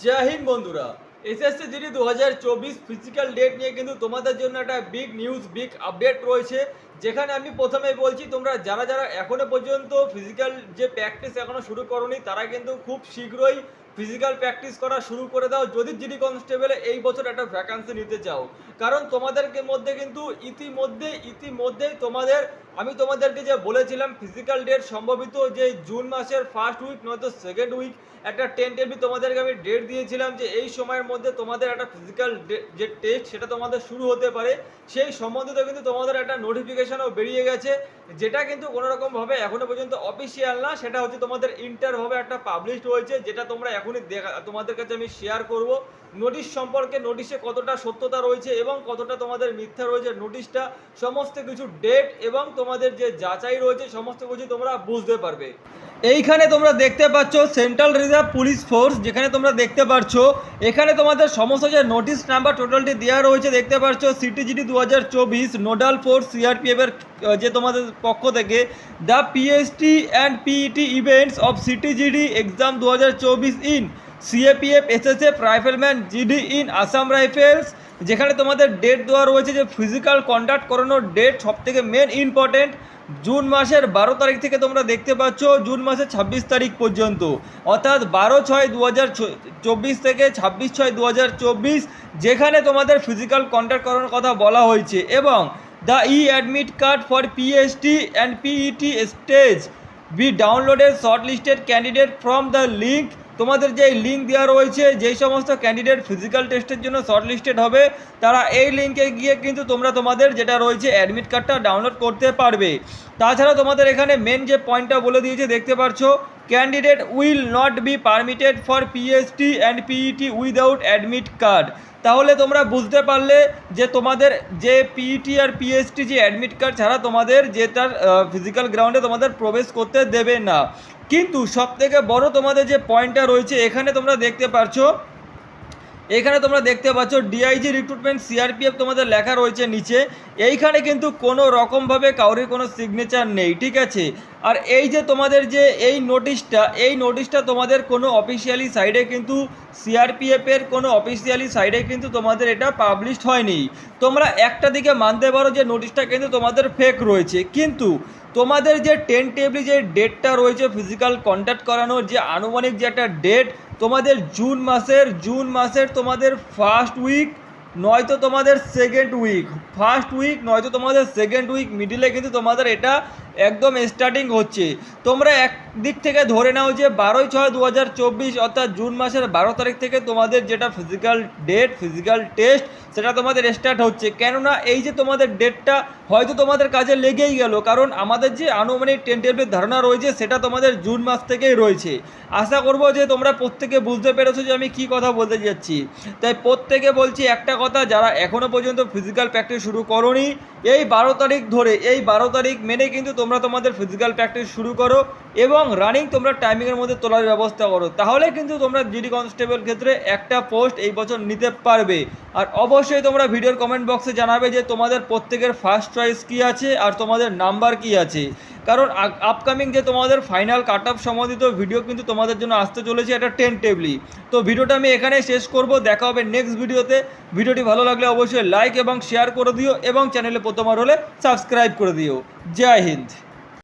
জয় হিন্দ বন্ধুরা। SSC GD 2024 physical date নিয়ে কিন্তু তোমাদের জন্য একটা বিগ নিউজ, বিগ আপডেট রয়েছে। যেখানে আমি প্রথমেই বলছি, তোমরা যারা যারা এখনো পর্যন্ত ফিজিক্যাল যে প্র্যাকটিস এখনো শুরু করোনি, তারা কিন্তু খুব শীঘ্রই ফিজিক্যাল প্র্যাকটিস করা শুরু করে দাও যদি জিডি কনস্টেবলে এই বছর একটা ভ্যাকান্সি নিতে চাও। কারণ তোমাদেরকে মধ্যে কিন্তু ইতিমধ্যেই আমি তোমাদেরকে যে বলেছিলাম ফিজিক্যাল ডেট সম্ভবত যে জুন মাসের ফার্স্ট উইক নয়তো সেকেন্ড উইক, একটা টেন্টেটিভ তোমাদেরকে আমি ডেট দিয়েছিলাম যে এই সময়ের মধ্যে তোমাদের একটা ফিজিক্যাল যে টেস্ট সেটা তোমাদের শুরু হতে পারে। সেই সম্বন্ধিত কিন্তু তোমাদের একটা নোটিফিকেশনও বেরিয়ে গেছে, যেটা কিন্তু কোনো রকমভাবে এখনো পর্যন্ত অফিসিয়াল না। সেটা হচ্ছে তোমাদের ইন্টারভাবে একটা পাবলিশড হয়েছে, যেটা তোমরা এখনই তোমাদের কাছে আমি শেয়ার করব। নোটিশ সম্পর্কে, নোটিশে কতটা সত্যতা রয়েছে এবং কতটা তোমাদের মিথ্যা রয়েছে, নোটিশটা সমস্ত কিছু ডেট এবং তোমাদের যে যাচাই রয়েছে সমস্ত কিছু তোমরা বুঝতে পারবে। এইখানে তোমরা দেখতে পাচ্ছ সেন্ট্রাল রিজার্ভ পুলিশ ফোর্স, যেখানে তোমরা দেখতে পাচ্ছ এখানে তোমাদের সমস্ত যে নোটিশ নাম্বার টোটালটি দেওয়া রয়েছে দেখতে পাচ্ছ। সিটিজিডি 2024 নোডাল ফোর্স সিআরপিএফ এর যে তোমাদের পক্ষ থেকে the PST and PET events of CTGD exam 2024 in CAPF SSF rifleman GD in Assam Rifles, যেখানে তোমাদের ডেট দেওয়া রয়েছে যে ফিজিক্যাল কন্ডাক্ট করানোর ডেট সব থেকে মেন ইম্পর্টেন্ট জুন মাসের 12 তারিখ থেকে তোমরা দেখতে পাচ্ছ জুন মাসের 26 তারিখ পর্যন্ত, অর্থাৎ 12/6/2024 থেকে 26/6/2024, যেখানে তোমাদের ফিজিক্যাল কন্ট্যাক্ট করানোর কথা বলা হয়েছে। এবং the admit card for PST and PET stage B downloaded short listed candidate from the link, তোমাদের যে লিঙ্ক দেওয়া রয়েছে যেই সমস্ত ক্যান্ডিডেট ফিজিক্যাল টেস্টের জন্য শর্ট লিস্টেড হবে তারা এই লিঙ্কে গিয়ে কিন্তু তোমরা তোমাদের যেটা রয়েছে অ্যাডমিট কার্ডটা ডাউনলোড করতে পারবে। তাছাড়া তোমাদের এখানে মেন যে পয়েন্টটা বলে দিয়েছে দেখতে পাচ্ছ, candidate will not be permitted for PST and PET without admit card. তাহলে তোমরা বুঝতে পারলে যে তোমাদের যে পিইটি আর পিএসটি যে অ্যাডমিট কার্ড ছাড়া তোমাদের যেটার ফিজিক্যাল গ্রাউন্ডে তোমাদের প্রবেশ করতে দেবে না। কিন্তু সবথেকে বড় তোমাদের যে পয়েন্টটা রয়েছে এখানে তোমরা দেখতে পাচ্ছ ডিআইজি রিক্রুটমেন্ট সিআরপিএফ তোমাদের লেখা রয়েছে নিচে। এইখানে কিন্তু কোনো রকমভাবে কাউরির কোনো সিগনেচার নেই, ঠিক আছে। আর এই যে তোমাদের যে এই নোটিশটা তোমাদের কোনো অফিসিয়ালি সাইডে কিন্তু সিআরপিএফের কোনো অফিসিয়ালি সাইডে কিন্তু তোমাদের এটা পাবলিশড হয়নি। তোমরা একটা দিকে মানতে পারো যে নোটিশটা কিন্তু তোমাদের ফেক রয়েছে, কিন্তু তোমাদের যে টেন্টেবলি যে ডেটটা রয়েছে ফিজিক্যাল কন্ট্যাক্ট করানোর যে আনুমানিক যে একটা ডেট, তোমাদের জুন মাসের তোমাদের ফার্স্ট উইক নয়তো তোমাদের সেকেন্ড উইক মিডিলে কিন্তু তোমাদের এটা একদম স্টার্টিং হচ্ছে। তোমরা একদিক থেকে ধরে নাও যে 12/6/2024 অর্থাৎ জুন মাসের 12 তারিখ থেকে তোমাদের যেটা ফিজিক্যাল টেস্ট সেটা তোমাদের স্টার্ট হচ্ছে। কেননা এই যে তোমাদের ডেটটা হয়তো তোমাদের কাজে লেগেই গেল, কারণ আমাদের যে আনুমানিক টেন্টেটিভ ধারণা রয়েছে সেটা তোমাদের জুন মাস থেকেই রয়েছে। আশা করব যে তোমরা প্রত্যেকে বুঝতে পেরেছো যে আমি কি কথা বলতে যাচ্ছি। তাই প্রত্যেকে বলছি একটা কথা, যারা এখনও পর্যন্ত ফিজিক্যাল প্র্যাকটিস শুরু করোনি এই 12 তারিখ মেনে কিন্তু তোমরা তোমাদের ফিজিক্যাল প্র্যাকটিস শুরু করো এবং রানিং তোমরা টাইমিংয়ের মধ্যে তোলার ব্যবস্থা করো, তাহলে কিন্তু তোমরা জিডি কনস্টেবল ক্ষেত্রে একটা পোস্ট এই বছর নিতে পারবে। আর অবশ্যই তোমরা ভিডিওর কমেন্ট বক্সে জানাবে যে তোমাদের প্রত্যেকের ফার্স্ট চয়েস কী আছে আর তোমাদের নাম্বার কী আছে, কারণ আপকামিং যে তোমাদের ফাইনাল কাট অফ সম্বন্ধিত ভিডিও কিন্তু তোমাদের জন্য আসতে চলেছে এটা টেন্টেবলি। তো ভিডিওটা আমি এখানে শেষ করব, দেখা হবে নেক্সট ভিডিওতে। ভিডিওটি ভালো লাগলে অবশ্যই লাইক এবং শেয়ার করে দিও এবং চ্যানেলে প্রথমবার হলে সাবস্ক্রাইব করে দিও। জয় হিন্দ।